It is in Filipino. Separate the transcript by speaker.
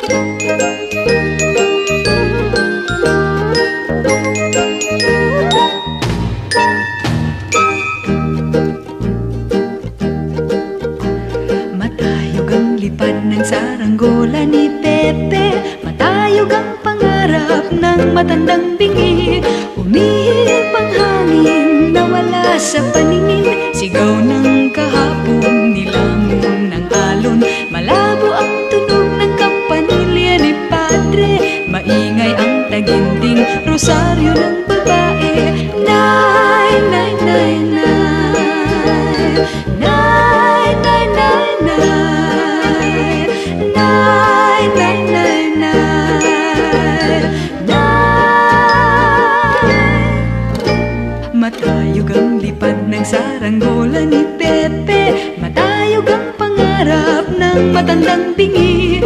Speaker 1: Matayog ang lipad ng saranggola ni Pepe, matayog ang pangarap ng matandang bingi. Umihip ang hangin, nawala sa paningin, sigaw ng kahapon, nilamon ng alon. Malabo ang tunog ng kampanilya ni Padre, maingay ang taginting rosaryo ng babae. Nay, nay, nay, nay, nay, nay, nay, nay, nay, nay, nay, nay, nay. Matayog ang lipad ng saranggola ni Pepe, matayog ang pangarap ng matandang bingi.